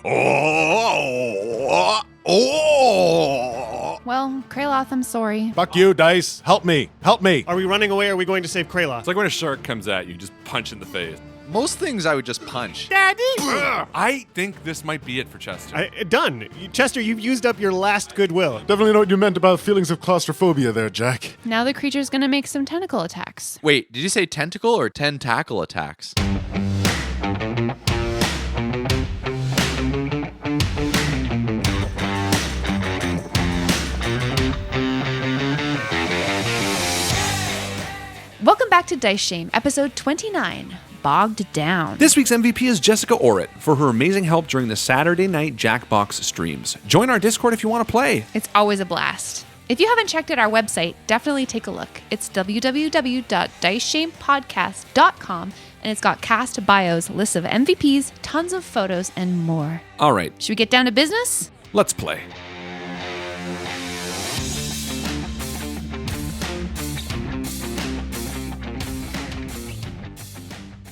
Well, Kraloth, I'm sorry. Fuck you, Dice. Help me. Help me. Are we running away or are we going to save Kraloth? It's like when a shark comes at you, just punch in the face. Most things I would just punch. Daddy! I think this might be it for Chester. Done. Chester, you've used up your last goodwill. Definitely know what you meant about feelings of claustrophobia there, Jack. Now the creature's gonna make some tentacle attacks. Wait, did you say tentacle or tentacle attacks? Welcome back to Dice Shame, episode 29, Bogged Down. This week's MVP is Jessica Orrit for her amazing help during the Saturday night Jackbox streams. Join our Discord if you want to play. It's always a blast. If you haven't checked out our website, definitely take a look. It's www.diceshamepodcast.com, and it's got cast bios, lists of MVPs, tons of photos, and more. All right, Should we get down to business? let's play.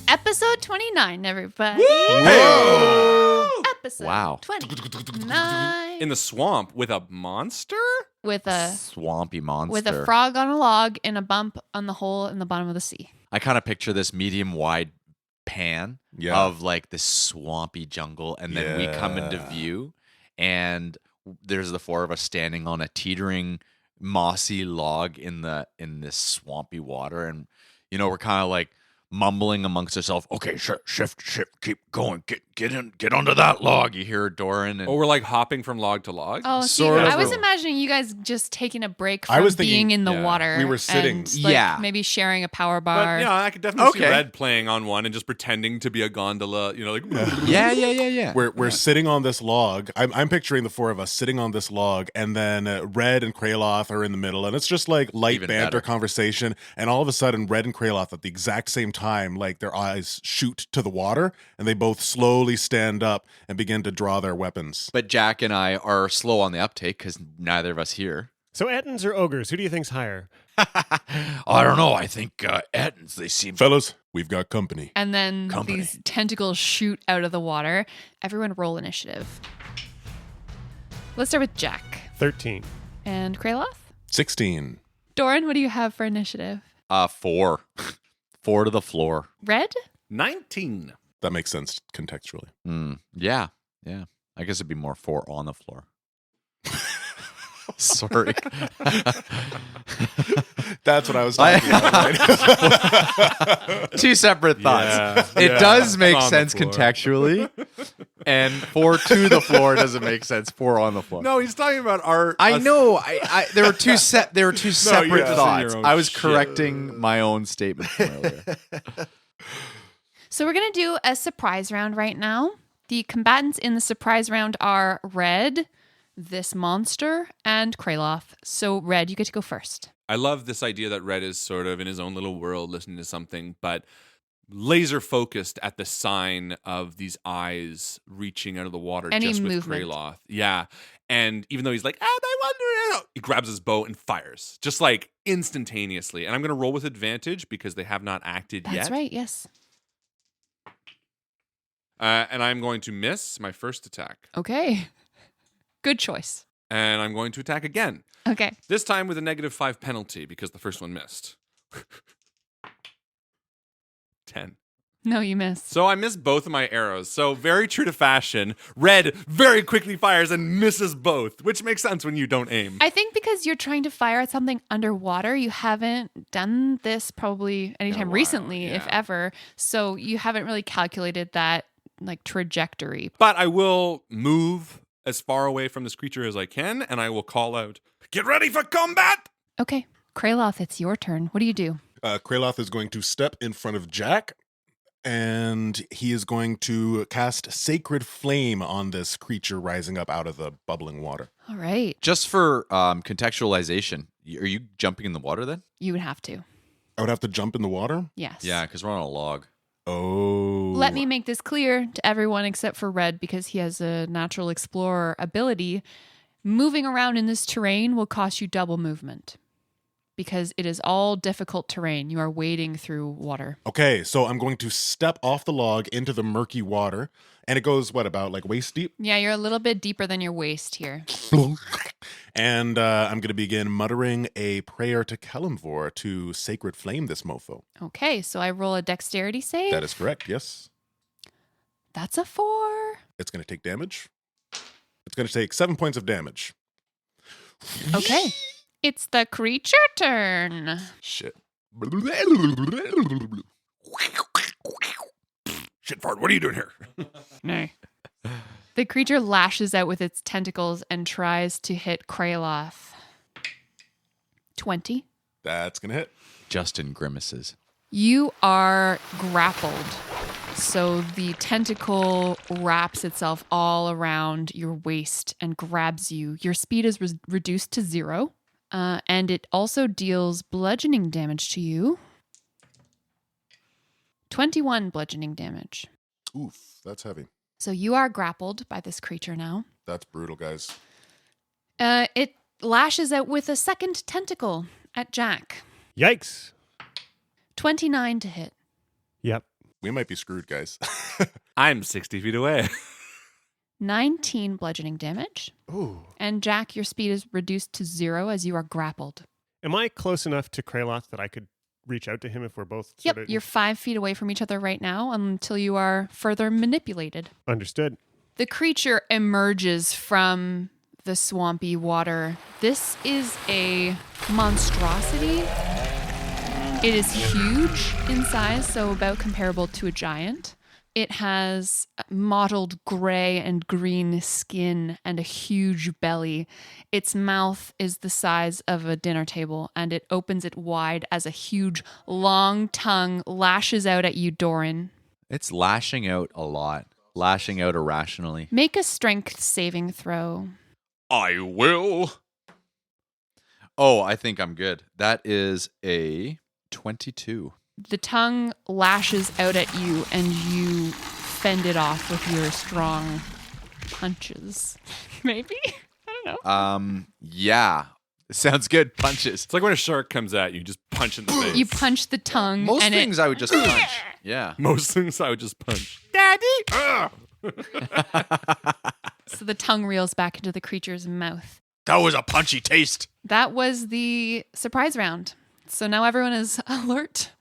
Episode 29, everybody. Episode Wow. 29. In the swamp with a monster? With a Swampy monster. with a frog on a log and a bump on the hole in the bottom of the sea. I kind of picture this medium-wide pan of like this swampy jungle, and then we come into view, and there's the four of us standing on a teetering, mossy log in this swampy water, and we're kind of like mumbling amongst ourselves. Okay, shift, keep going, get under that log. You hear Doran, and Oh, we're like hopping from log to log? Oh, see, Sort of. I was imagining you guys just taking a break I from was thinking- being in the yeah, water. we were sitting. And, like, Yeah. maybe sharing a power bar. But yeah, I could definitely see Okay. Red playing on one and just pretending to be a gondola, like yeah. We're sitting on this log. I'm picturing the four of us sitting on this log, and then Red and Kraloth are in the middle, and it's just like light Even banter better. conversation. And all of a sudden, Red and Kraloth at the exact same time, like their eyes shoot to the water, and they both slowly stand up and begin to draw their weapons. But Jack and I are slow on the uptake because neither of us here. So Ettins or Ogres, who do you think's higher? I don't know. I think Ettins, they seem... Fellas, we've got company. And then Company. these tentacles shoot out of the water. Everyone roll initiative. Let's start with Jack. 13. And Kraloth? 16. Doran, what do you have for initiative? 4. 4 to the floor. Red? 19. That makes sense contextually. Yeah. I guess it'd be more 4 on the floor. Sorry. That's what I was talking about. Right? Two separate thoughts. It does make on the sense floor. contextually. And 4 to the floor doesn't make sense. 4 on the floor. No, he's talking about our... I us- know. I there were two separate yeah. thoughts. Your own I was shit. correcting my own statement from earlier. So we're going to do a surprise round right now. The combatants in the surprise round are Red, this monster, and Kraloth. So Red, you get to go first. I love this idea that Red is sort of in his own little world listening to something, but laser focused at the sign of these eyes reaching out of the water Any just movement. with Kraloth. Yeah. And even though he's like, I wonder, he grabs his bow and fires, just like instantaneously. And I'm going to roll with advantage because they have not acted yet. That's right, yes. And I'm going to miss my first attack. Okay. Good choice. And I'm going to attack again. Okay. This time with a -5 penalty because the first one missed. 10. No, you missed. So I missed both of my arrows. So very true to fashion, Red very quickly fires and misses both, which makes sense when you don't aim. I think because you're trying to fire at something underwater, you haven't done this probably anytime while, recently, if yeah. ever. So you haven't really calculated that like trajectory. But I will move as far away from this creature as I can, and I will call out, "Get ready for combat!" Okay. Kraloth, it's your turn. What do you do? Kraloth is going to step in front of Jack, and he is going to cast Sacred Flame on this creature rising up out of the bubbling water. All right. Just for contextualization, are you jumping in the water then? You would have to. I would have to jump in the water? Yes. Yeah, because we're on a log. Oh. Let me make this clear to everyone except for Red because he has a natural explorer ability. Moving around in this terrain will cost you double movement because it is all difficult terrain. You are wading through water. Okay, so I'm going to step off the log into the murky water, and it goes, about like waist deep? Yeah, you're a little bit deeper than your waist here. And I'm going to begin muttering a prayer to Kalimvor to sacred flame this mofo. Okay, so I roll a dexterity save. That is correct, yes. That's a 4. It's going to take damage. It's going to take 7 points of damage. Okay. It's the creature turn. Shit. Shit, fart. What are you doing here? No. The creature lashes out with its tentacles and tries to hit Kraloth. 20. That's going to hit. Justin grimaces. You are grappled. So the tentacle wraps itself all around your waist and grabs you. Your speed is reduced to 0. And it also deals bludgeoning damage to you. 21 bludgeoning damage. Oof, that's heavy. So you are grappled by this creature now. That's brutal, guys. It lashes out with a second tentacle at Jack. Yikes. 29 to hit. Yep. We might be screwed, guys. I'm 60 feet away. 19 bludgeoning damage. Ooh. And Jack, your speed is reduced to 0 as you are grappled. Am I close enough to Kraloth that I could reach out to him if we're both Yep, sort of... you're 5 feet away from each other right now until you are further manipulated. Understood. The creature emerges from the swampy water. This is a monstrosity. It is huge in size, so about comparable to a giant. It has mottled gray and green skin and a huge belly. Its mouth is the size of a dinner table, and it opens it wide as a huge, long tongue lashes out at you, Doran. It's lashing out a lot. Lashing out irrationally. Make a strength saving throw. I will. Oh, I think I'm good. That is a 22. The tongue lashes out at you, and you fend it off with your strong punches. Maybe? I don't know. Yeah. Sounds good. Punches. It's like when a shark comes at you, just punch in the face. You punch the tongue. Most and things I would just punch. Yeah. Most things I would just punch. Daddy! So the tongue reels back into the creature's mouth. That was a punchy taste. That was the surprise round. So now everyone is alert.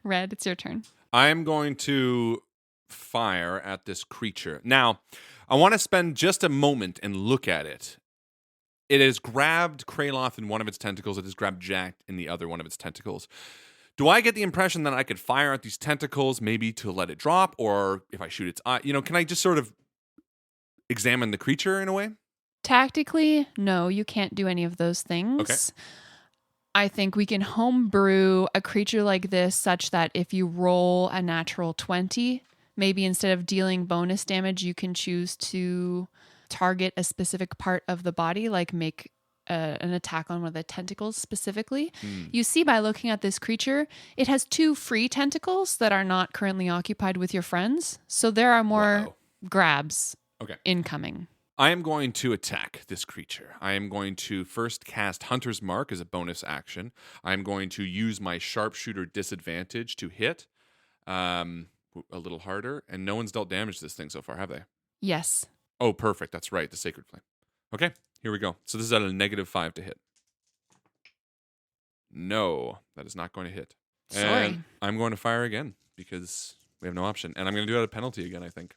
Red, it's your turn. I'm going to fire at this creature. Now, I want to spend just a moment and look at it. It has grabbed Kraloth in one of its tentacles. It has grabbed Jack in the other one of its tentacles. Do I get the impression that I could fire at these tentacles maybe to let it drop? Or if I shoot its eye, can I just sort of examine the creature in a way? Tactically, no, you can't do any of those things. Okay. I think we can homebrew a creature like this such that if you roll a natural 20, maybe instead of dealing bonus damage, you can choose to target a specific part of the body, like make an attack on one of the tentacles specifically. You see by looking at this creature, it has 2 free tentacles that are not currently occupied with your friends. So there are more grabs incoming. I am going to attack this creature. I am going to first cast Hunter's Mark as a bonus action. I am going to use my sharpshooter disadvantage to hit a little harder. And no one's dealt damage to this thing so far, have they? Yes. Oh, perfect. That's right. The Sacred Flame. Okay, here we go. So this is at a -5 to hit. No, that is not going to hit. Sorry. And I'm going to fire again because we have no option. And I'm going to do it at a penalty again, I think.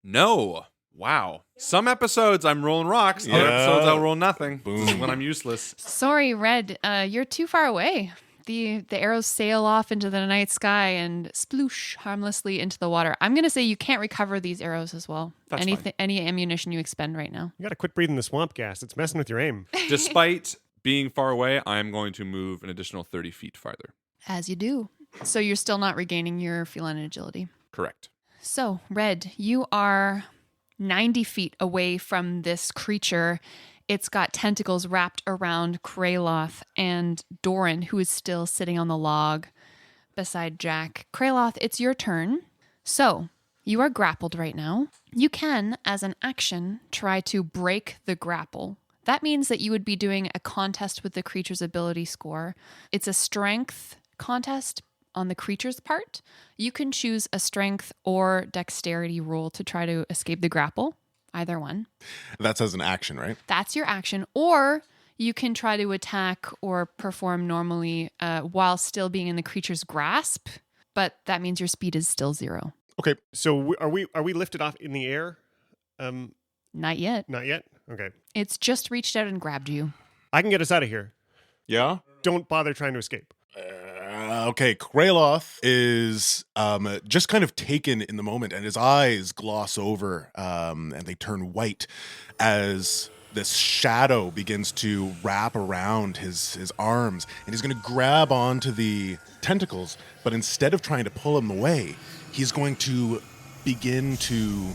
No. Wow. Some episodes I'm rolling rocks. Other episodes I'll roll nothing. Boom. This is when I'm useless. Sorry, Red. You're too far away. The arrows sail off into the night sky and sploosh harmlessly into the water. I'm going to say you can't recover these arrows as well. That's fine. Any ammunition you expend right now. You got to quit breathing the swamp gas. It's messing with your aim. Despite being far away, I'm going to move an additional 30 feet farther. As you do. So you're still not regaining your feline agility. Correct. So, Red, you are 90 feet away from this creature. It's got tentacles wrapped around Kraloth and Doran, who is still sitting on the log beside Jack. Kraloth, it's your turn. So, you are grappled right now. You can, as an action, try to break the grapple That means that you would be doing a contest with the creature's ability score. It's a strength contest on the creature's part. You can choose a strength or dexterity roll to try to escape the grapple, either one. That's as an action, right? That's your action. Or you can try to attack or perform normally while still being in the creature's grasp, but that means your speed is still 0. Okay. So are we lifted off in the air? Not yet. Not yet? Okay. It's just reached out and grabbed you. I can get us out of here. Yeah? Don't bother trying to escape. Okay, Kraloth is just kind of taken in the moment, and his eyes gloss over and they turn white as this shadow begins to wrap around his arms, and he's going to grab onto the tentacles, but instead of trying to pull him away, he's going to begin to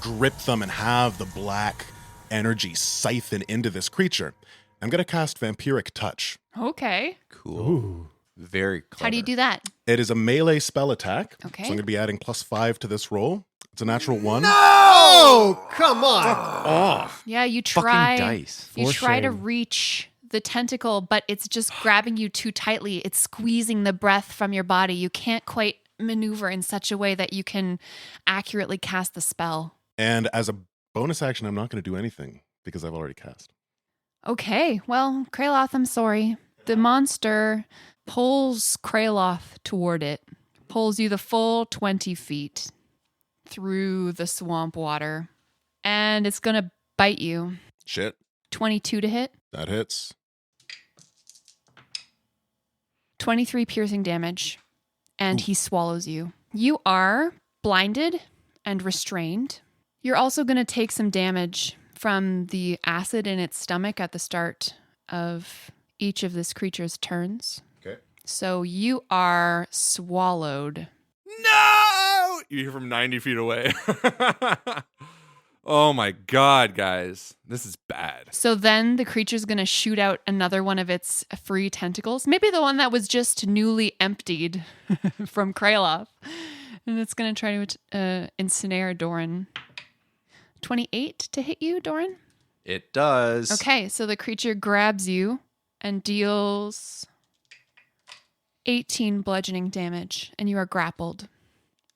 grip them and have the black energy siphon into this creature. I'm going to cast Vampiric Touch. Okay. Cool. Ooh. Very clever. How do you do that? It is a melee spell attack. Okay. So I'm going to be adding +5 to this roll. It's a natural 1. Oh, come on. Yeah, you Fucking try. dice. You For try to shame. reach the tentacle, but it's just grabbing you too tightly. It's squeezing the breath from your body. You can't quite maneuver in such a way that you can accurately cast the spell. And as a bonus action, I'm not going to do anything because I've already cast. Okay, well, Kraloth, I'm sorry. The monster pulls Kraloth toward it, pulls you the full 20 feet through the swamp water, and it's going to bite you. Shit, 22 to hit, that hits. 23 piercing damage, and he swallows you. You are blinded and restrained. You're also going to take some damage from the acid in its stomach at the start of each of this creature's turns. Okay. So you are swallowed. No! You hear from 90 feet away. Oh my God, guys. This is bad. So then the creature's going to shoot out another one of its free tentacles. Maybe the one that was just newly emptied from Kraloth. And it's going to try to ensnare Doran. 28 to hit you, Doran? It does. Okay, so the creature grabs you and deals 18 bludgeoning damage, and you are grappled.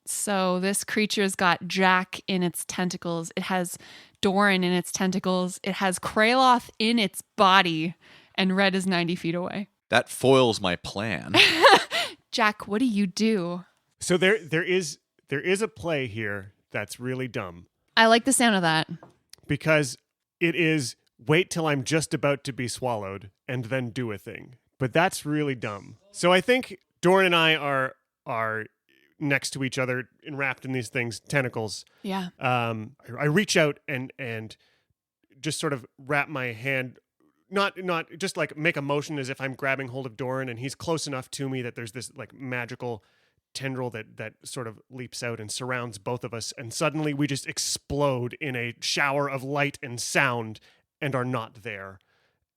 So this creature's got Jack in its tentacles. It has Doran in its tentacles. It has Kraloth in its body, and Red is 90 feet away. That foils my plan. Jack, what do you do? So there is a play here that's really dumb I like the sound of that. because it is wait till I'm just about to be swallowed and then do a thing. But that's really dumb. So I think Doran and I are next to each other, enwrapped in these things, tentacles. Yeah. I reach out and just sort of wrap my hand, not just like make a motion as if I'm grabbing hold of Doran, and he's close enough to me that there's this like magical tendril that sort of leaps out and surrounds both of us, and suddenly we just explode in a shower of light and sound and are not there.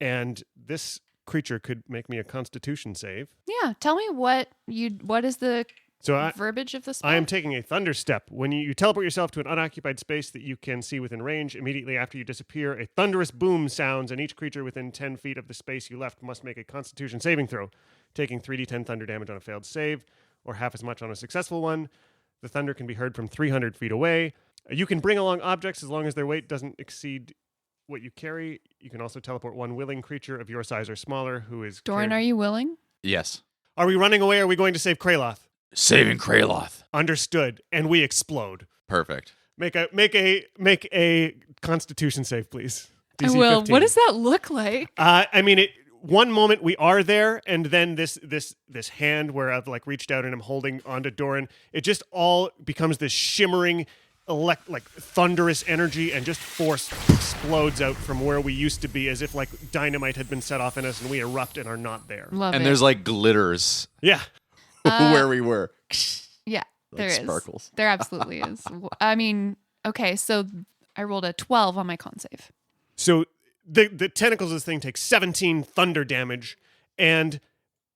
And this creature could make me a Constitution save. Yeah. Tell me what is the So verbiage of the spell? I am taking a thunder step. When you teleport yourself to an unoccupied space that you can see within range, immediately after you disappear, a thunderous boom sounds, and each creature within 10 feet of the space you left must make a Constitution saving throw, taking 3d10 thunder damage on a failed save, or half as much on a successful one. The thunder can be heard from 300 feet away. You can bring along objects as long as their weight doesn't exceed what you carry. You can also teleport one willing creature of your size or smaller who is... Doran, are you willing? Yes. Are we running away or are we going to save Kraloth? Saving Kraloth. Understood. And we explode. Perfect. Make a Constitution save, please. I DC will. 15. What does that look like? I mean, one moment we are there, and then this hand where I've like reached out and I'm holding onto Doran, it just all becomes this shimmering, like thunderous energy, and just force explodes out from where we used to be, as if like dynamite had been set off in us, and we erupt and are not there. Love And it. there's like glitters Yeah. where we were. Yeah, there Like is. sparkles. There absolutely is. I mean, okay, so I rolled a 12 on my con save. So the tentacles of this thing take 17 thunder damage, and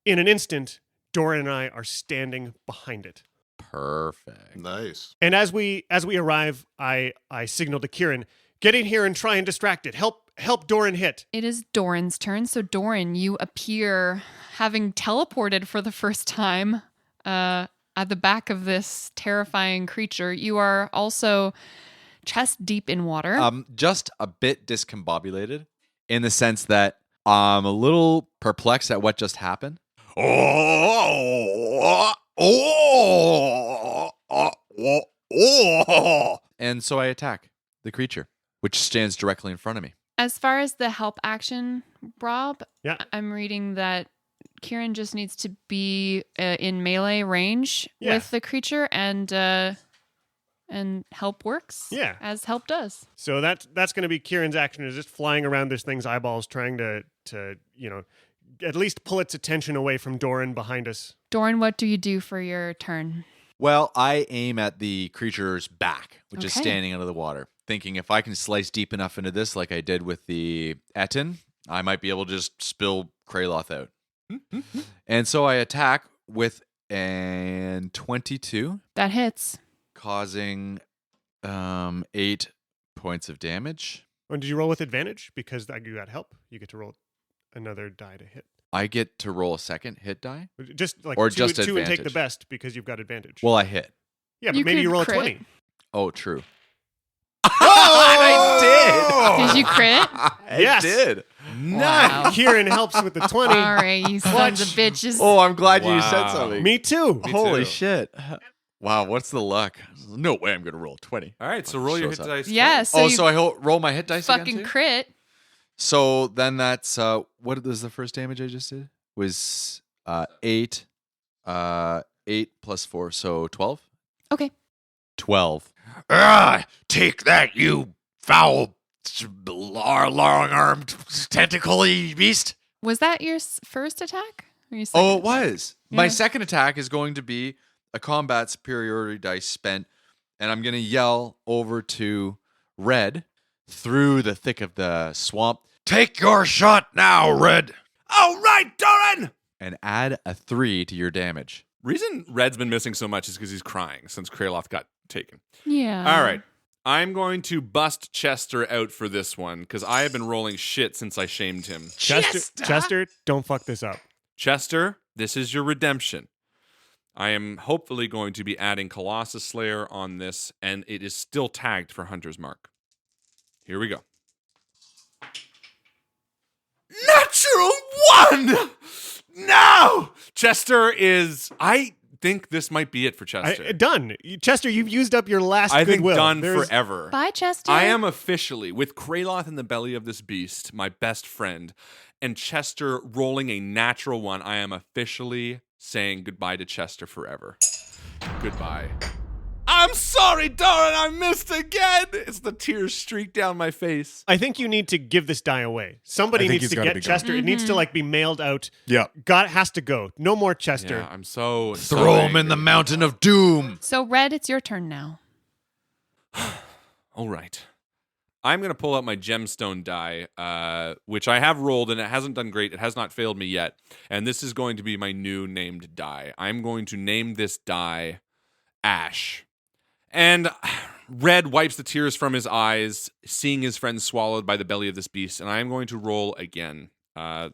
in an instant, Doran and I are standing behind it. Perfect. Nice. And as we arrive, I signal to Kieran, get in here and try and distract it. Help help Doran hit. It is Doran's turn. So Doran, you appear having teleported for the first time at the back of this terrifying creature. You are also chest deep in water. Just a bit discombobulated in the sense that I'm a little perplexed at what just happened. And so I attack the creature, which stands directly in front of me. As far as the help action, Rob, Yeah. I'm reading that Kieran just needs to be in melee range with the creature, and help works. Yeah. As help does. So that's going to be Kieran's action, is just flying around this thing's eyeballs, trying to at least pull its attention away from Doran behind us. Doran, what do you do for your turn? Well, I aim at the creature's back, which is Okay. standing under the water, thinking if I can slice deep enough into this like I did with the Etin, I might be able to just spill Kraloth out. And so I attack with an 22, That hits. causing 8 points of damage. Oh, did you roll with advantage? Because you got help. You get to roll another die to hit. I get to roll a second hit die? Just like Or two, just two and take the advantage. best because you've got advantage. Well, I hit. yeah, but you maybe could you roll crit. a 20. Oh, true. I Did you crit? Yes. did. Wow. Kieran helps with the 20. All right, you sons of bitches. Oh, I'm glad you said Wow. something. Me too. Me Holy too. shit. Wow, what's the luck? No way I'm going to roll 20. All right, so roll your hit Shows up. dice. Yeah, so Oh, you so I roll my hit dice fucking again too? crit. So then that's, what was the first damage I just did? Was 8 plus 4, so 12? Okay. 12. Take that, you foul, long-armed, tentacle-y beast. Was that your first attack? Or your Oh, second? it was. My Yeah. second attack is going to be a combat superiority dice spent, and I'm going to yell over to Red through the thick of the swamp. Take your shot now, Red. All right, Doran! And add a 3 to your damage. Reason Red's been missing so much is because he's crying since Kraloth got taken. Yeah. All right. I'm going to bust Chester out for this one because I have been rolling shit since I shamed him. Chester, don't fuck this up. Chester, this is your redemption. I am hopefully going to be adding Colossus Slayer on this, and it is still tagged for Hunter's Mark. Here we go. Natural 1! No! Chester is... I think this might be it for Chester. Done. Chester, you've used up your last I think goodwill. done There's- forever. Bye, Chester. I am officially, with Kraloth in the belly of this beast, my best friend, and Chester rolling a natural 1, I am officially saying goodbye to Chester forever. Goodbye. I'm sorry, Doran, I missed again. It's the tears streak down my face. I think you need to give this die away. Somebody I think needs he's to gotta get be Chester. gone. It needs to be mailed out. Yeah. God has to go. No more Chester. Yeah, I'm so Throw him in the angry. mountain of doom. So, Red, it's your turn now. All right. I'm going to pull out my gemstone die, which I have rolled, and it hasn't done great. It has not failed me yet. And this is going to be my new named die. I'm going to name this die Ash. And Red wipes the tears from his eyes, seeing his friend swallowed by the belly of this beast. And I am going to roll again.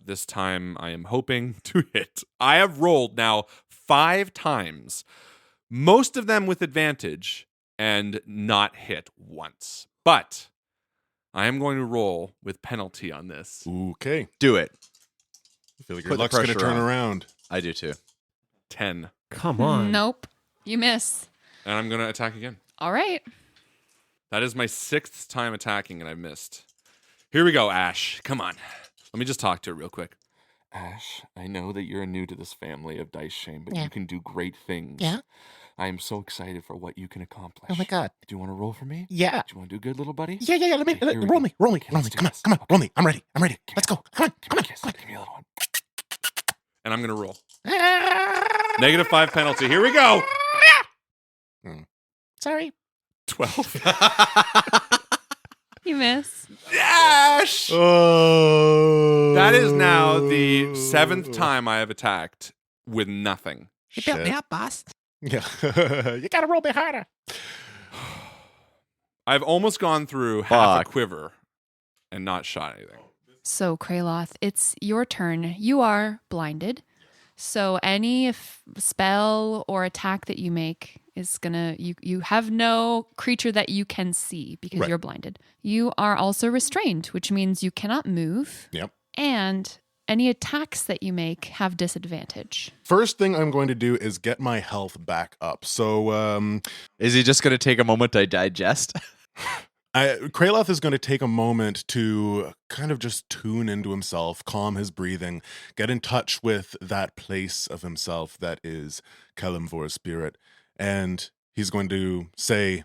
This time I am hoping to hit. I have rolled now 5 times, most of them with advantage, and not hit once. But I am going to roll with penalty on this. Okay. Do it. I feel like Put your the luck's going to pressure turn on. around. I do too. 10. Come on. Nope. You miss. And I'm going to attack again. All right. That is my 6th time attacking, and I've missed. Here we go, Ash. Come on. Let me just talk to her real quick. Ash, I know that you're new to this family of dice shame, but you can do great things. Yeah? I am so excited for what you can accomplish. Oh my god. Do you want to roll for me? Yeah. Do you want to do good, little buddy? Yeah. Let me Okay, here we roll go. me. Roll me. Okay, Roll me. let's do Come on. this. Come on. Roll me. Okay. I'm ready. I'm ready. Let's go. Come on. Come on. Kiss. Come Give me a little one. on. And I'm going to roll. -5 penalty. Here we go. Sorry. 12. You miss. Ash! Oh. That is now the 7th time I have attacked with nothing. You built me Shit. up, boss. Yeah. You gotta roll me harder. I've almost gone through half a Fuck. quiver. and not shot anything. So, Kraloth, it's your turn. You are blinded. So any spell or attack that you make is gonna you have no creature that you can see because Right. you're blinded. You are also restrained, which means you cannot move. Yep. And any attacks that you make have disadvantage. First thing I'm going to do is get my health back up. So Is he just going to take a moment to digest? Kraloth is going to take a moment to kind of just tune into himself, calm his breathing, get in touch with that place of himself that is Kelimvor's spirit. And he's going to say,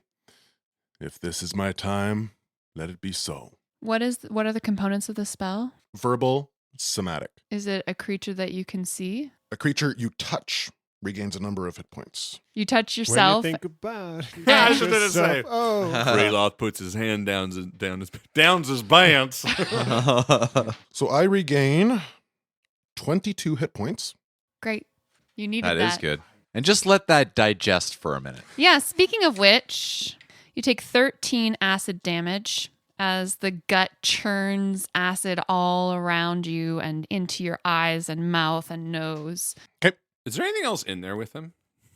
if this is my time, let it be so. What are the components of the spell? Verbal, somatic. Is it a creature that you can see? A creature you touch regains a number of hit points. You touch When you yourself. think about I was just gonna yourself, say. oh. Kraloth puts his hand down his pants. So I regain 22 hit points. Great. You needed That that. is good. And just let that digest for a minute. Yeah, speaking of which, you take 13 acid damage as the gut churns acid all around you and into your eyes and mouth and nose. Okay. Is there anything else in there with him?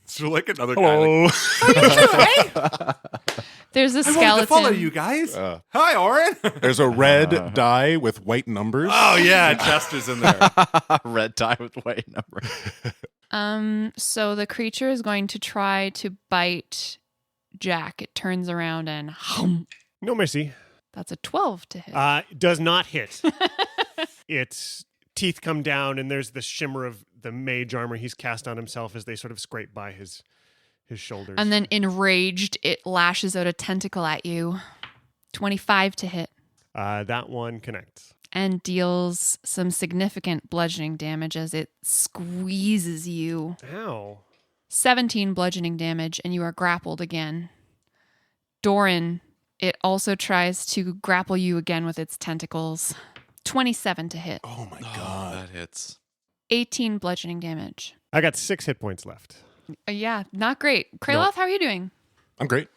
So like another guy. Like, Hello. There's a I wanted skeleton. to follow you guys. Hi, Oren. There's a red die with white numbers. Oh yeah, Chester's in there. Red die with white number. So the creature is going to try to bite Jack. It turns around and hum. No mercy. That's a 12 to hit. Does not hit. Its teeth come down, and there's the shimmer of the mage armor he's cast on himself as they sort of scrape by his shoulders. And then enraged, it lashes out a tentacle at you. 25 to hit. That one connects. And deals some significant bludgeoning damage as it squeezes you. Ow. 17 bludgeoning damage, and you are grappled again. Doran, it also tries to grapple you again with its tentacles. 27 to hit. Oh my god. That hits. 18 bludgeoning damage. I got 6 hit points left. Yeah, not great. Kraloth, how are you doing? I'm great.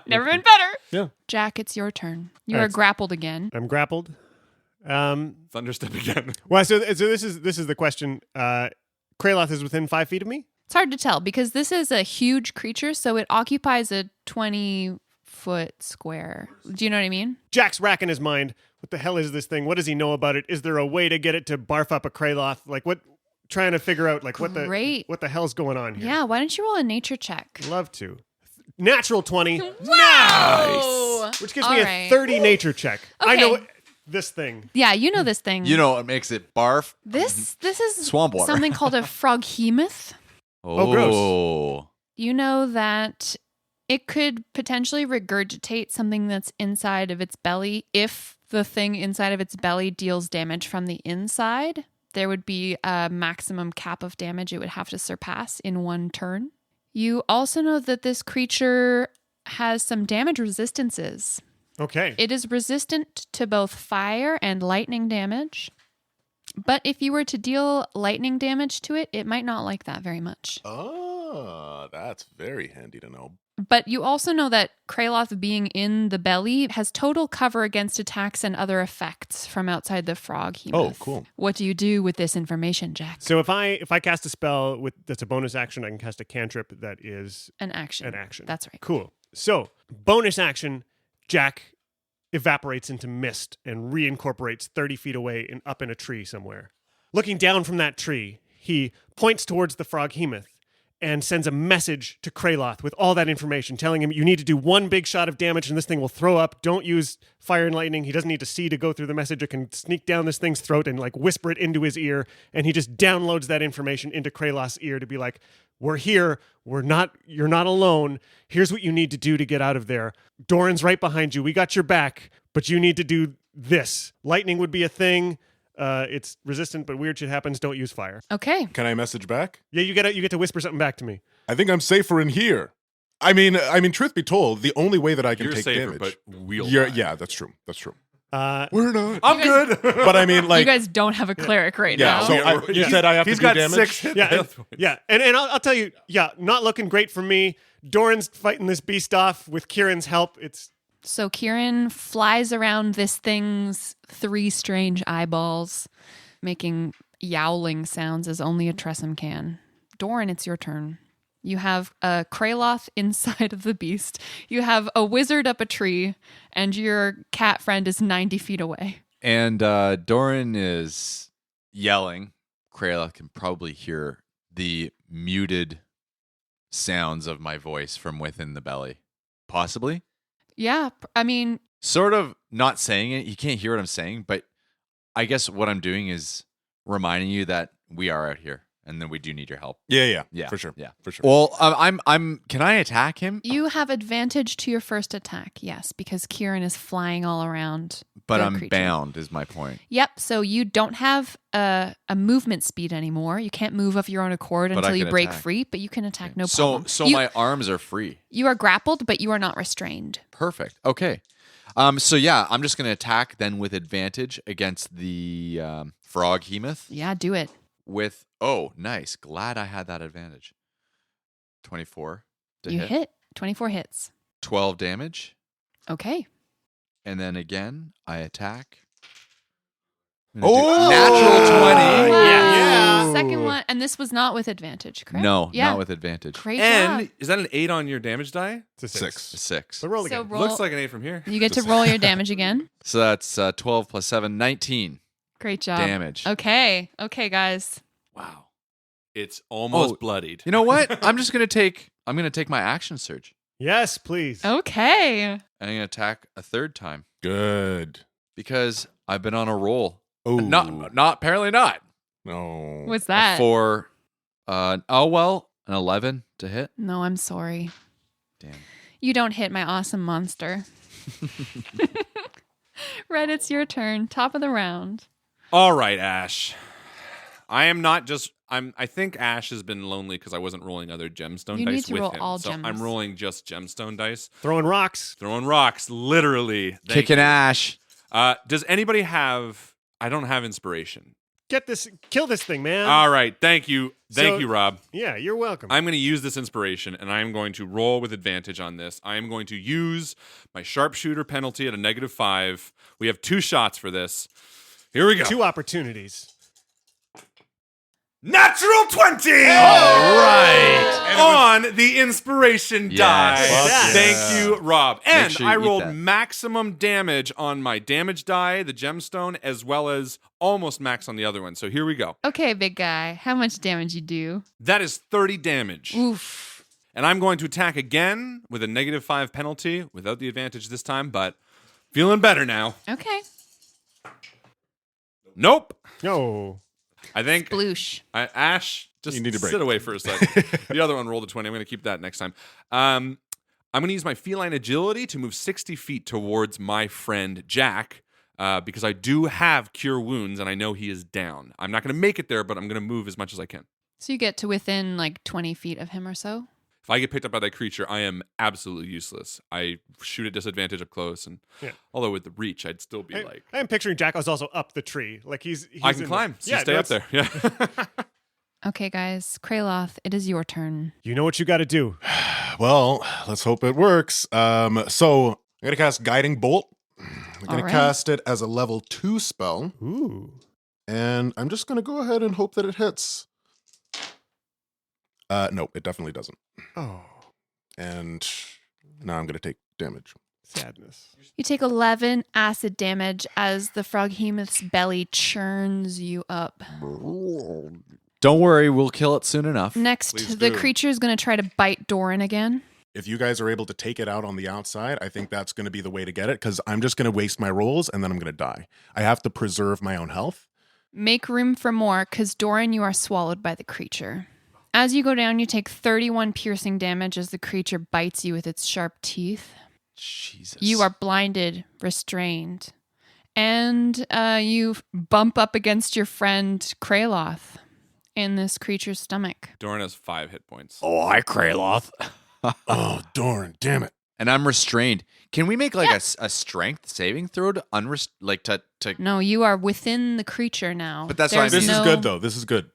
Never been better. Yeah. Jack, it's your turn. You All are right. grappled again. I'm grappled. Thunderstep again. Well, so this is the question. Kraloth is within 5 feet of me? It's hard to tell because this is a huge creature, so it occupies a 20-foot square. Do you know what I mean? Jack's racking his mind. What the hell is this thing? What does he know about it? Is there a way to get it to barf up a Kraloth? Like what? Trying to figure out like what Great. the hell's going on here. Yeah, why don't you roll a nature check? Love to. Natural 20, Wow! which gives All me a right. 30 nature check. I Okay. know this thing. Yeah, you know this thing. You know what makes it barf? This is Swamp water. something called a froghemoth. Oh, gross. You know that it could potentially regurgitate something that's inside of its belly if the thing inside of its belly deals damage from the inside. There would be a maximum cap of damage it would have to surpass in one turn. You also know that this creature has some damage resistances. Okay. It is resistant to both fire and lightning damage. But if you were to deal lightning damage to it, it might not like that very much. Oh, that's very handy to know. But you also know that Kraloth being in the belly has total cover against attacks and other effects from outside the frog. Oh, cool. What do you do with this information, Jack? So if I cast a spell that's a bonus action, I can cast a cantrip that is An action. an action. That's right. Cool. So bonus action, Jack evaporates into mist and reincorporates 30 feet away and up in a tree somewhere. Looking down from that tree, he points towards the froghemoth and sends a message to Kraloth with all that information, telling him you need to do one big shot of damage and this thing will throw up. Don't use fire and lightning. He doesn't need to see to go through the message. It can sneak down this thing's throat and like whisper it into his ear. And he just downloads that information into Kraloth's ear to be like, we're here. You're not alone. Here's what you need to do to get out of there. Doran's right behind you. We got your back, but you need to do this. Lightning would be a thing. It's resistant, but weird shit happens. Don't use fire. Okay. Can I message back? Yeah, you get to whisper something back to me. I think I'm safer in here. I mean, truth be told, the only way that I can You're take safer, damage. but we'll die. Yeah, that's true. That's true. We're not. I'm You guys- good. But I mean, like, you guys don't have a cleric right yeah. now. So you said I have He's to do got damage. 6 hit Yeah, points. and I'll tell you, not looking great for me. Doran's fighting this beast off with Kieran's help. It's So Kieran flies around this thing's 3 strange eyeballs, making yowling sounds as only a Tressum can. Doran, it's your turn. You have a Kraloth inside of the beast. You have a wizard up a tree, and your cat friend is 90 feet away. And Doran is yelling. Kraloth can probably hear the muted sounds of my voice from within the belly. Possibly? Yeah, I mean, Sort of not saying it. You can't hear what I'm saying, but I guess what I'm doing is reminding you that we are out here and then we do need your help. Yeah, Yeah, for sure. yeah. For sure. Well, can I attack him? you have advantage to your first attack, yes, because Kieran is flying all around. But the I'm creature. bound is my point. Yep, so you don't have a movement speed anymore. You can't move of your own accord But until I you can break attack. free, but you can attack no problem. So You- my arms are free. You are grappled, but you are not restrained. Perfect. Okay. So yeah, I'm just going to attack then with advantage against the frog hemoth Yeah, do it. with nice. Glad I had that advantage. 24 to You hit. hit. 24 hits. 12 damage. Okay. And then again, I attack. Oh! Natural 20. Wow. Yeah. Second one, and this was not with advantage, correct? No, Yeah. not with advantage. Great And job. is that an 8 on your damage die? It's a 6. 6. So roll So again. roll. Looks like an 8 from here. You get to roll your damage again. So that's 12 plus 7, 19 Great job. damage. Okay, guys. Wow. It's almost Oh. bloodied. You know what? I'm going to take my action surge. Yes, please. Okay. And I'm going to attack a third time Good. because I've been on a roll. Oh, Not apparently not. No. What's that? For an 11 to hit. No, I'm sorry. Damn. You don't hit my awesome monster. Red, it's your turn. Top of the round. All right, Ash. I think Ash has been lonely because I wasn't rolling other gemstone You dice need to with roll him. all so gems. I'm rolling just gemstone dice. Throwing rocks. Throwing rocks, literally. Thank Kicking you. ash. Does anybody have... I don't have inspiration. Kill this thing, man. All right, thank you. Thank So- you, Rob. Yeah, you're welcome. I'm going to use this inspiration, and I'm going to roll with advantage on this. I am going to use my sharpshooter penalty at a -5. We have 2 shots for this. Here we go. 2 opportunities. Natural 20! All right. On the inspiration Yes. die. Fuck Thank yeah. you, Rob. And sure you I eat rolled that. maximum damage on my damage die, the gemstone, as well as almost max on the other one. So here we go. Okay, big guy. How much damage you do? That is 30 damage. Oof. And I'm going to attack again with a -5 penalty without the advantage this time, but feeling better now. Okay. Nope. No. I think Bloosh. Ash, just You need a break. sit away for a second. The other one rolled a 20. I'm going to keep that next time. I'm going to use my feline agility to move 60 feet towards my friend Jack because I do have cure wounds and I know he is down. I'm not going to make it there, but I'm going to move as much as I can. So you get to within like 20 feet of him or so? If I get picked up by that creature, I am absolutely useless. I shoot at disadvantage up close, and Yeah. although with the reach, I'd still be like, I am picturing Jacko's also up the tree. Like he's I can in climb. The, So you stay up there. Yeah. Okay, guys. Kraloth, it is your turn. You know what you got to do. Well, let's hope it works. So I'm gonna cast Guiding Bolt. I'm gonna All right. cast it as a level 2 spell, Ooh. and I'm just gonna go ahead and hope that it hits. No, it definitely doesn't. Oh, And now I'm gonna take damage. sadness. You take 11 acid damage as the froghemoth's belly churns you up. Don't worry, we'll kill it soon enough. Next, Please the do. creature is going to try to bite Doran again. If you guys are able to take it out on the outside, I think that's gonna be the way to get it, because I'm just gonna waste my rolls and then I'm gonna die. I have to preserve my own health. Make room for more, because Doran, you are swallowed by the creature. As you go down, you take 31 piercing damage as the creature bites you with its sharp teeth. Jesus. You are blinded, restrained, and you bump up against your friend Kraloth in this creature's stomach. Doran has 5 hit points. Oh, hi, Kraloth. Oh, darn, damn it. And I'm restrained. Can we make like a strength saving throw to to No, you are within the creature now. But that's what I There's mean. This no- is good, though. This is good.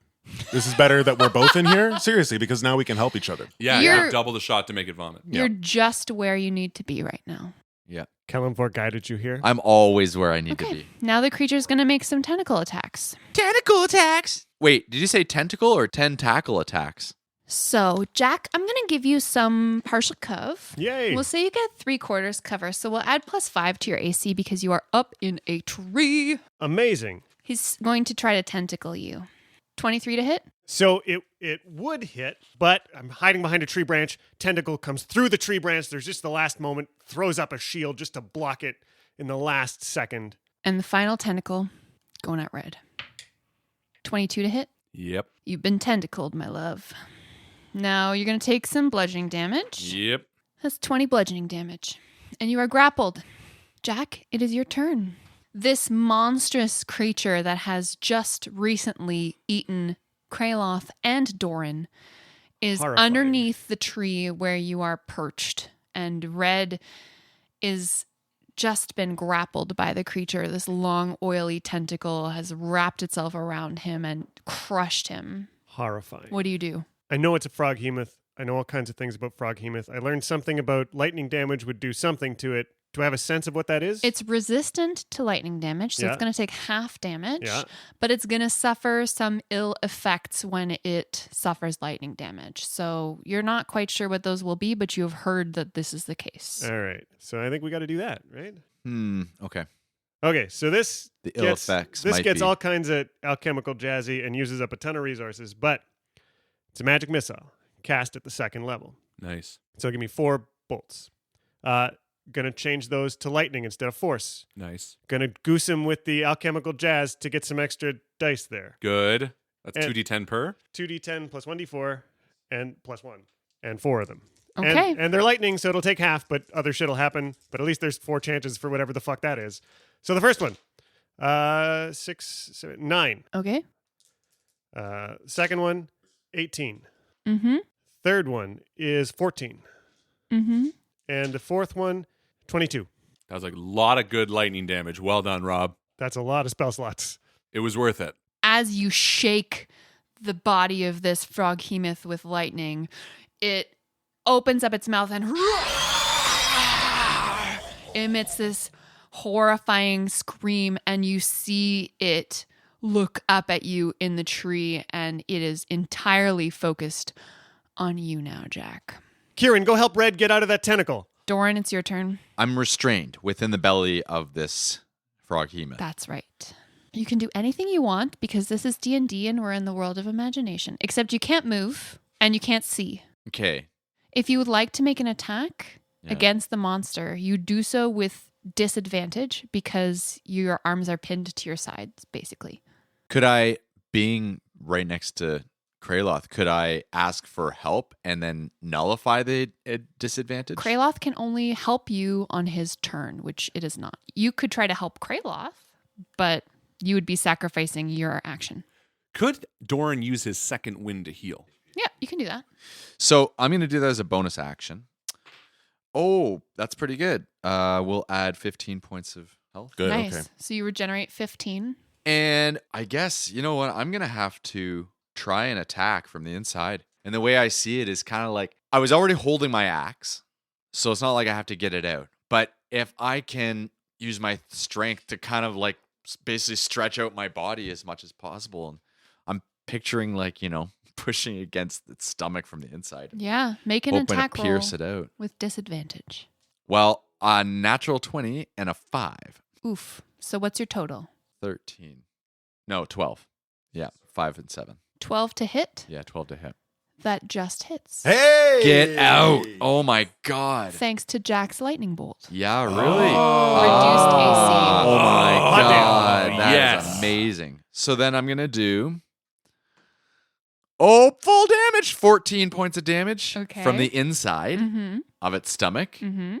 This is better that we're both in here. Seriously, because now we can help each other. Yeah, you You're- have double the shot to make it vomit. You're just where you need to be right now. Yeah. Kellenvor guided you here. I'm always where I need to Okay. be. Now the creature's going to make some tentacle attacks. Tentacle attacks. Wait, did you say tentacle or tentacle attacks? So, Jack, I'm going to give you some partial cov. Yay. We'll say you get 3/4 cover. So we'll add +5 to your AC because you are up in a tree. Amazing. He's going to try to tentacle you. 23 to hit. So it would hit, but I'm hiding behind a tree branch. Tentacle comes through the tree branch. There's just the last moment, throws up a shield just to block it in the last second. And the final tentacle going at red. 22 to hit. Yep. You've been tentacled, my love. Now you're going to take some bludgeoning damage. Yep. That's 20 bludgeoning damage. And you are grappled. Jack, it is your turn. This monstrous creature that has just recently eaten Kraloth and Doran is Horrifying. underneath the tree where you are perched. And Red is just been grappled by the creature. This long, oily tentacle has wrapped itself around him and crushed him. Horrifying. What do you do? I know it's a froghemoth. I know all kinds of things about froghemoth. I learned something about lightning damage would do something to it. Do I have a sense of what that is? It's resistant to lightning damage, so Yeah. it's going to take half damage, Yeah. but it's going to suffer some ill effects when it suffers lightning damage. So you're not quite sure what those will be, but you have heard that this is the case. All right. So I think we got to do that, right? Okay. Okay, so this The ill gets, effects this might gets be- all kinds of alchemical jazzy and uses up a ton of resources, but it's a magic missile cast at the second level. Nice. So give me 4 bolts. Gonna change those to lightning instead of force. Nice. Gonna goose him with the alchemical jazz to get some extra dice there. Good. That's And- 2d10 per. 2d10 plus 1d4 and plus 1. And 4 of them. Okay. And they're lightning, so it'll take half, but other shit will happen. But at least there's 4 chances for whatever the fuck that is. So the first one, 6, 7, 9. Okay. Second one, 18. Mm-hmm. Third one is 14. Mm-hmm. And the fourth one, 22. That was a lot of good lightning damage. Well done, Rob. That's a lot of spell slots. It was worth it. As you shake the body of this froghemoth with lightning, it opens up its mouth and emits this horrifying scream, and you see it look up at you in the tree, and it is entirely focused on you now, Jack. Kieran, go help Red get out of that tentacle. Doran, it's your turn. I'm restrained within the belly of this froghemoth. That's right. You can do anything you want because this is D&D and we're in the world of imagination, except you can't move and you can't see. Okay. If you would like to make an attack Yeah. against the monster, you do so with disadvantage because your arms are pinned to your sides, basically. Could I, being right next to Kraloth, could I ask for help and then nullify the disadvantage? Kraloth can only help you on his turn, which it is not. You could try to help Kraloth, but you would be sacrificing your action. Could Doran use his second wind to heal? Yeah, you can do that. So I'm going to do that as a bonus action. Oh, that's pretty good. We'll add 15 points of health. Good. Nice. Okay. So you regenerate 15. And I guess, you know what? I'm going to have to try and attack from the inside. And the way I see it is kind of like I was already holding my axe, so it's not like I have to get it out. But if I can use my strength to kind of like basically stretch out my body as much as possible, and I'm picturing like, you know, pushing against its stomach from the inside. Yeah, make an Hoping attack to roll pierce it out. with disadvantage. Well, a natural 20 and a 5. Oof. So what's your total? 13. No, 12. Yeah, 5 and 7. 12 to hit? Yeah, 12 to hit. That just hits. Hey! Get out. Oh my God. Thanks to Jack's lightning bolt. Yeah, really? Reduced AC. Oh my hot God. damn. That is Yes. amazing. So then I'm going to do full damage. 14 points of damage Okay. from the inside Mm-hmm. of its stomach. Mm-hmm.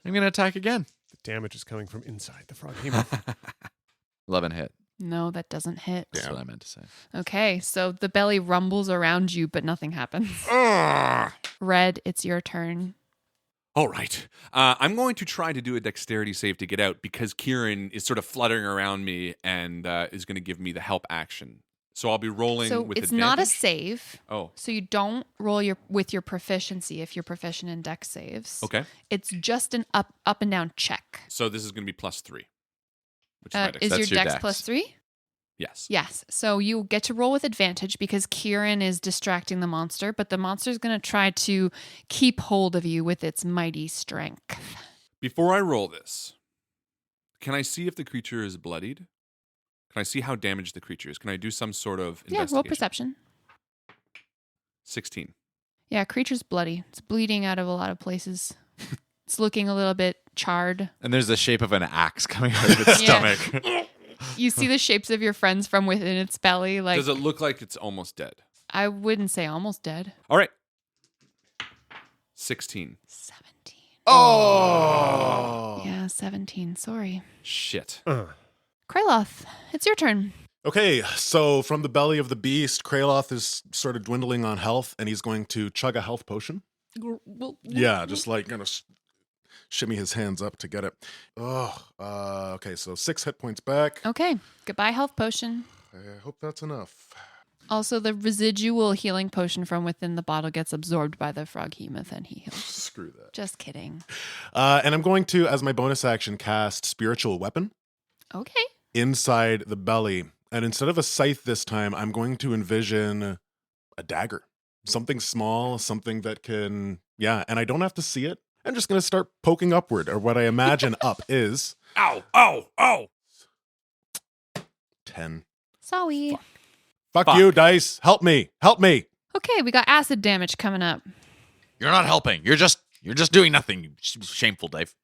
I'm going to attack again. The damage is coming from inside the froghemoth. 11 hit. No, that doesn't hit. That's what I meant to say. Okay, so the belly rumbles around you, but nothing happens. Red, it's your turn. All right. I'm going to try to do a dexterity save to get out because Kieran is sort of fluttering around me and is going to give me the help action. So I'll be rolling So with it's advantage? not a save. Oh, So you don't roll with your proficiency if you're proficient in dex saves. okay. It's just an up and down check. So this is going to be +3, which is my dex. Is your That's your dex dex. +3? Yes. Yes. So you get to roll with advantage because Kieran is distracting the monster, but the monster is going to try to keep hold of you with its mighty strength. Before I roll this, can I see if the creature is bloodied? Can I see how damaged the creature is? Can I do some sort of Yeah, investigation? roll perception. 16. Yeah, creature's bloody. It's bleeding out of a lot of places. It's looking a little bit charred. And there's the shape of an axe coming out of its Yeah. stomach. You see the shapes of your friends from within its belly. Like, Does it look like it's almost dead? I wouldn't say almost dead. All right. 16. 17. Oh. Yeah, 17. Sorry. Shit. Kryloth, it's your turn. Okay, so from the belly of the beast, Kraloth is sort of dwindling on health, and he's going to chug a health potion. Yeah, just like gonna shimmy his hands up to get it. Okay, so 6 hit points back. Okay. Goodbye, health potion. I hope that's enough. Also, the residual healing potion from within the bottle gets absorbed by the frog hemoth and he heals. Screw that. Just kidding. And I'm going to, as my bonus action, cast Spiritual Weapon Okay. inside the belly. And instead of a scythe this time, I'm going to envision a dagger. Something small, something that can, and I don't have to see it. I'm just going to start poking upward, or what I imagine up is Ow, ow, ow. 10. Sorry. Fuck you, dice. Help me. Help me. Okay, we got acid damage coming up. You're not helping. You're just doing nothing. You shameful dice.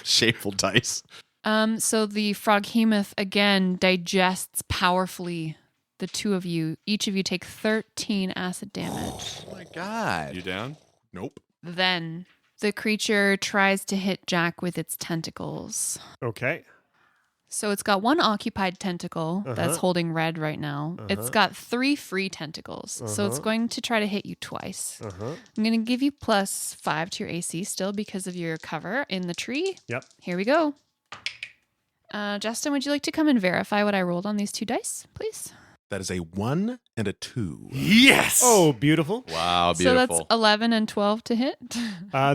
Shameful dice. So the frog hemoth again digests powerfully the two of you. Each of you take 13 acid damage. Oh my god. You down? Nope. Then the creature tries to hit Jack with its tentacles. Okay. So it's got one occupied tentacle that's holding red right now. It's got 3 free tentacles. So it's going to try to hit you twice. I'm going to give you +5 to your AC still because of your cover in the tree. Yep. Here we go. Justin, would you like to come and verify what I rolled on these 2 dice, please? That is a 1 and a 2. Yes. Oh, beautiful. Wow, So beautiful. that's 11 and 12 to hit.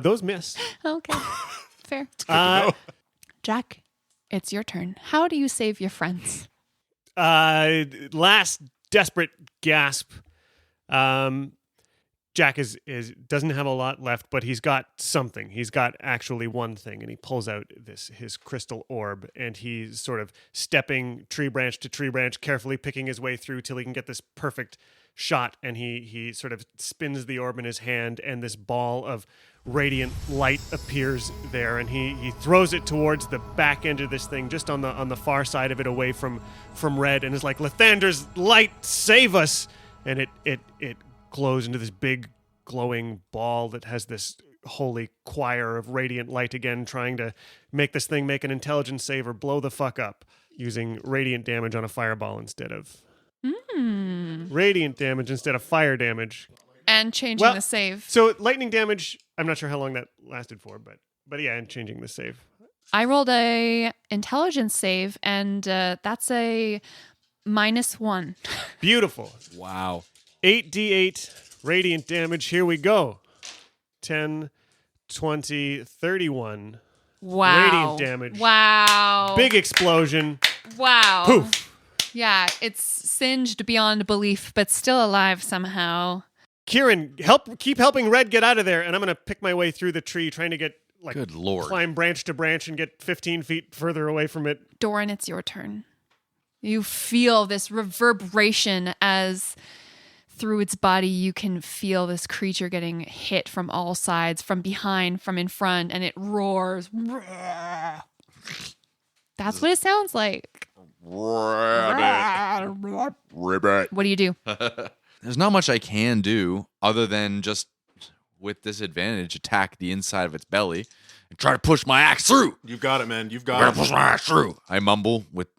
Those miss. Okay. Fair. Jack, it's your turn. How do you save your friends? Last desperate gasp. Jack doesn't have a lot left, but he's got something. He's got actually one thing, and he pulls out his crystal orb, and he's sort of stepping tree branch to tree branch, carefully picking his way through till he can get this perfect shot. And he sort of spins the orb in his hand, and this ball of radiant light appears there, and he throws it towards the back end of this thing, just on the far side of it, away from Red, and is like, "Lathander's light, save us!" And it glows into this big glowing ball that has this holy choir of radiant light again, trying to make this thing make an intelligence save or blow the fuck up using radiant damage on a fireball instead of radiant damage instead of fire damage. And changing the save. So lightning damage, I'm not sure how long that lasted for, but yeah, and changing the save. I rolled a intelligence save, and that's a -1. Beautiful. Wow. 8d8 radiant damage. Here we go. 10, 20, 31. Wow. Radiant damage. Wow. Big explosion. Wow. Poof. Yeah, it's singed beyond belief, but still alive somehow. Kieran, keep helping Red get out of there, and I'm going to pick my way through the tree, trying to get, Good Lord. climb branch to branch and get 15 feet further away from it. Doran, it's your turn. You feel this reverberation as through its body you can feel this creature getting hit from all sides, from behind, from in front, and it roars. That's what it sounds like. Ribbit. What do you do? There's not much I can do other than just, with disadvantage, attack the inside of its belly and try to push my axe through. You've got it, man. You've I'm got gonna it. push my axe through. I mumble with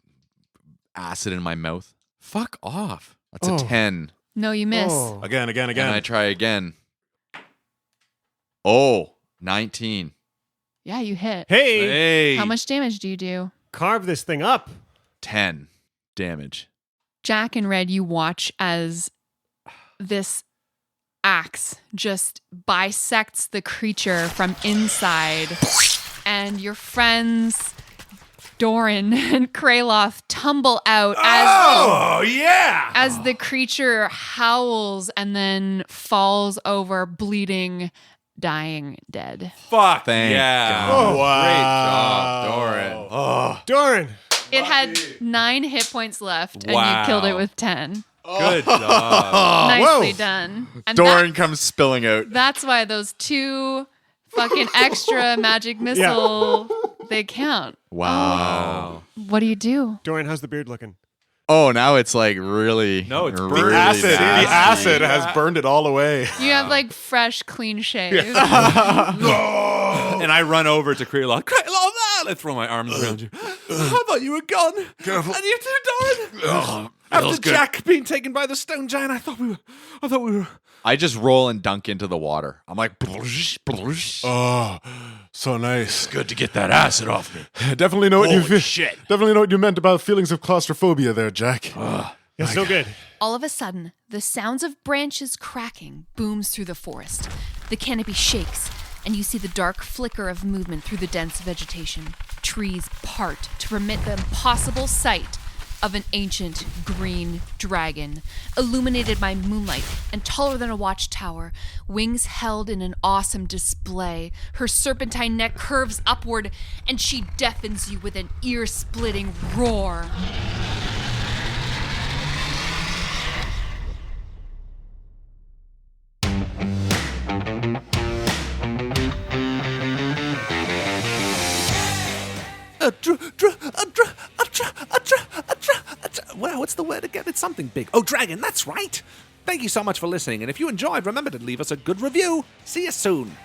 acid in my mouth. Fuck off. That's a 10. No, you miss. Oh. Again. And I try again. Oh, 19. Yeah, you hit. Hey, Hey. How much damage do you do? carve this thing up. 10 damage. Jack and Red, you watch as this axe just bisects the creature from inside, and your friends Doran and Kraloth tumble out as the creature howls and then falls over, bleeding, dying, dead. Fuck. Thank yeah. God. Great job, Doran. Doran. It had 9 hit points left, and Wow. you killed it with 10. Good job. Nicely done. And Doran comes spilling out. that's why those 2 fucking extra magic missile, they count. Wow. What do you do? Doran, how's the beard looking? Oh, now it's like really. No, it's really burned. Acid. The nasty. acid has burned it all away. You have like fresh, clean shave. And I run over to Kraloth. Kraloth, I throw my arms around you. I thought you were gone. Careful. And you too, Doran. After Jack being taken by the stone giant, I thought we were. I just roll and dunk into the water. I'm like, "Bloosh, bloosh." Oh, so nice. Good to get that acid off me. Definitely know what you Holy shit. Definitely know what you meant about feelings of claustrophobia there, Jack. Yeah, so good. All of a sudden, the sounds of branches cracking booms through the forest. The canopy shakes, and you see the dark flicker of movement through the dense vegetation. Trees part to permit the impossible sight of an ancient green dragon, illuminated by moonlight and taller than a watchtower, wings held in an awesome display. Her serpentine neck curves upward, and she deafens you with an ear-splitting roar. Wow, what's the word again? It's something big. Oh, dragon, that's right. Thank you so much for listening. And if you enjoyed, remember to leave us a good review. See you soon.